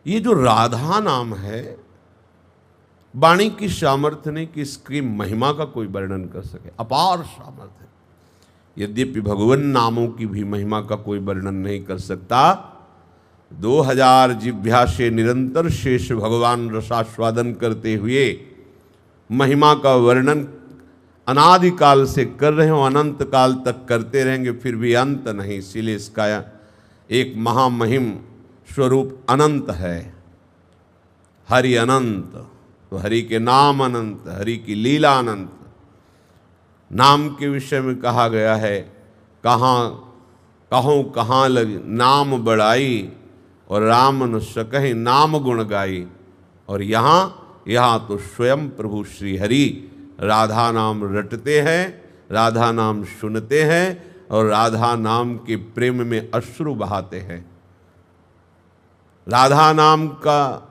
ये जो राधा नाम है, वाणी की सामर्थ्य नहीं कि इसकी महिमा का कोई वर्णन कर सके, अपार सामर्थ्य है। यद्यपि भगवान नामों की भी महिमा का कोई वर्णन नहीं कर सकता। 2000 जिह्वा से निरंतर शेष भगवान रसास्वादन करते हुए महिमा का वर्णन अनादिकाल से कर रहे हो, अनंत काल तक करते रहेंगे, फिर भी अंत नहीं। इसीलिए इसका एक महामहिम स्वरूप अनंत है। हरि अनंत, तो हरि के नाम अनंत, हरि की लीला अनंत। नाम के विषय में कहा गया है, कहाँ लगी नाम बढ़ाई और राम न सकहि नाम गुण गाई। और यहाँ तो स्वयं प्रभु श्री हरि राधा नाम रटते हैं, राधा नाम सुनते हैं और राधा नाम के प्रेम में अश्रु बहाते हैं। राधा नाम का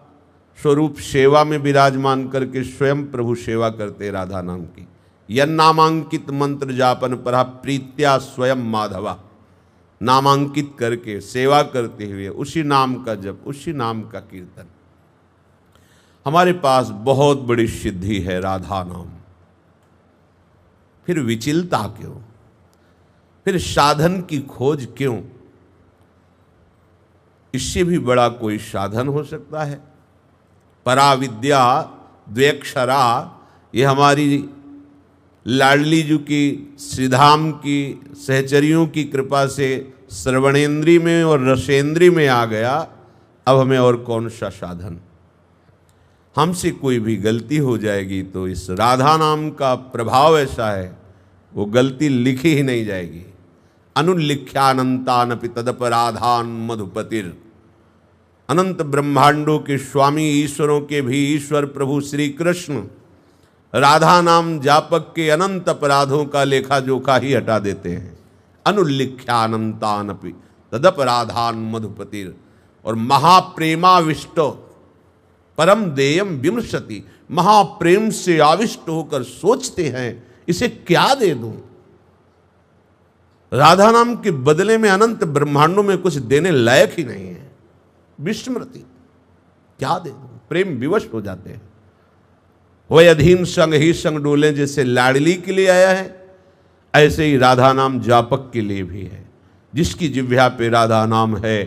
स्वरूप सेवा में विराजमान करके स्वयं प्रभु सेवा करते राधा नाम की। यन्नामांकित मंत्र जापन परा प्रीत्या स्वयं माधवा, नामांकित करके सेवा करते हुए उसी नाम का जप, उसी नाम का कीर्तन। हमारे पास बहुत बड़ी सिद्धि है राधा नाम, फिर विचलता क्यों, फिर साधन की खोज क्यों? इससे भी बड़ा कोई साधन हो सकता है? पराविद्या द्व्यक्षरा, ये हमारी लाडली जी की श्रीधाम की सहचरियों की कृपा से श्रवणेन्द्री में और रसेंद्री में आ गया। अब हमें और कौन सा साधन? हमसे कोई भी गलती हो जाएगी तो इस राधा नाम का प्रभाव ऐसा है, वो गलती लिखी ही नहीं जाएगी। अनुल्लिख्यानंतानपि तदपराधान मधुपतिर। अनंत ब्रह्मांडों के स्वामी ईश्वरों के भी ईश्वर प्रभु श्री कृष्ण राधा नाम जापक के अनंत अपराधों का लेखा जोखा ही हटा देते हैं। अनुल्लिख्यानंतानपि तदपराधान मधुपतिर। और महाप्रेमाविष्ट परम देयम विमर्शति, महाप्रेम से आविष्ट होकर सोचते हैं इसे क्या दे दूं। राधा नाम के बदले में अनंत ब्रह्मांडों में कुछ देने लायक ही नहीं है। विस्मृति, क्या दे दूं? प्रेम विवश हो जाते हैं। वह अधीन संग ही संग डोले, जैसे लाडली के लिए आया है ऐसे ही राधा नाम जापक के लिए भी है। जिसकी जिह्वा पे राधा नाम है,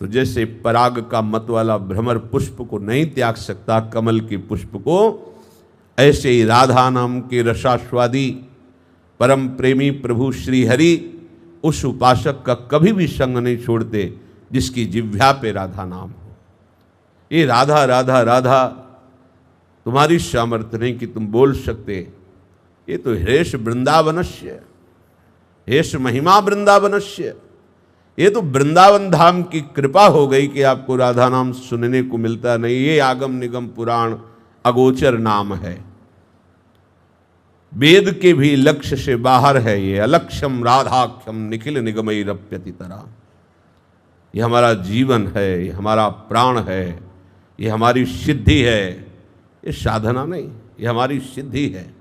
तो जैसे पराग का मत वाला भ्रमर पुष्प को नहीं त्याग सकता कमल के पुष्प को, ऐसे ही राधा नाम के रसास्वादी परम प्रेमी प्रभु श्री हरि उस उपासक का कभी भी संग नहीं छोड़ते जिसकी जिह्वा पे राधा नाम हो। ये राधा राधा राधा तुम्हारी सामर्थ्य नहीं कि तुम बोल सकते। ये तो हेश वृंदावनस्य, हेश महिमा वृंदावनस्य। ये तो वृंदावन धाम की कृपा हो गई कि आपको राधा नाम सुनने को मिलता नहीं। ये आगम निगम पुराण अगोचर नाम है, वेद के भी लक्ष्य से बाहर है। ये अलक्ष्यम राधाख्यम निखिल निगमैरप्यति तरा। ये हमारा जीवन है, ये हमारा प्राण है, ये हमारी सिद्धि है। ये साधना नहीं, ये हमारी सिद्धि है।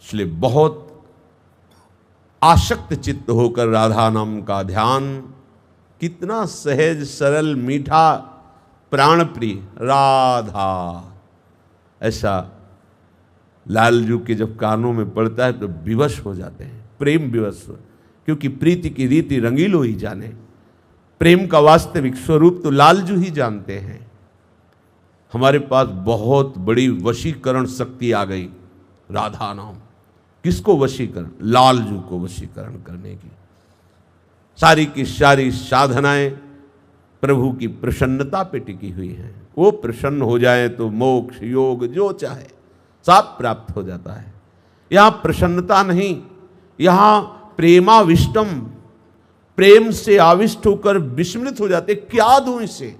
इसलिए बहुत आसक्त चित्त होकर राधा नाम का ध्यान, कितना सहज सरल मीठा प्राण प्रिय राधा, ऐसा लालजू के जब कानों में पड़ता है तो विवश हो जाते हैं, प्रेम विवश। क्योंकि प्रीति की रीति रंगीलो ही जाने, प्रेम का वास्तविक स्वरूप तो लालजू ही जानते हैं। हमारे पास बहुत बड़ी वशीकरण शक्ति आ गई राधा नाम। किसको वशीकरण? लालजू को वशीकरण करने की। सारी की सारी साधनाएं प्रभु की प्रसन्नता पे टिकी हुई हैं। वो प्रसन्न हो जाए तो मोक्ष योग जो चाहे सब प्राप्त हो जाता है। यहाँ प्रसन्नता नहीं, यहाँ प्रेमाविष्टम, प्रेम से आविष्ट होकर विस्मृत हो जाते। क्या दूं इसे?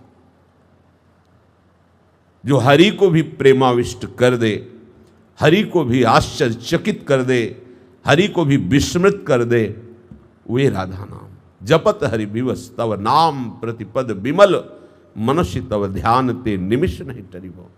जो हरि को भी प्रेमाविष्ट कर दे, हरि को भी आश्चर्यचकित कर दे, हरि को भी विस्मृत कर दे, वे राधा नाम। जपत हरि विवश तव नाम प्रतिपद विमल, मनसि तव ध्यान ते निमिष नहीं टरिबो।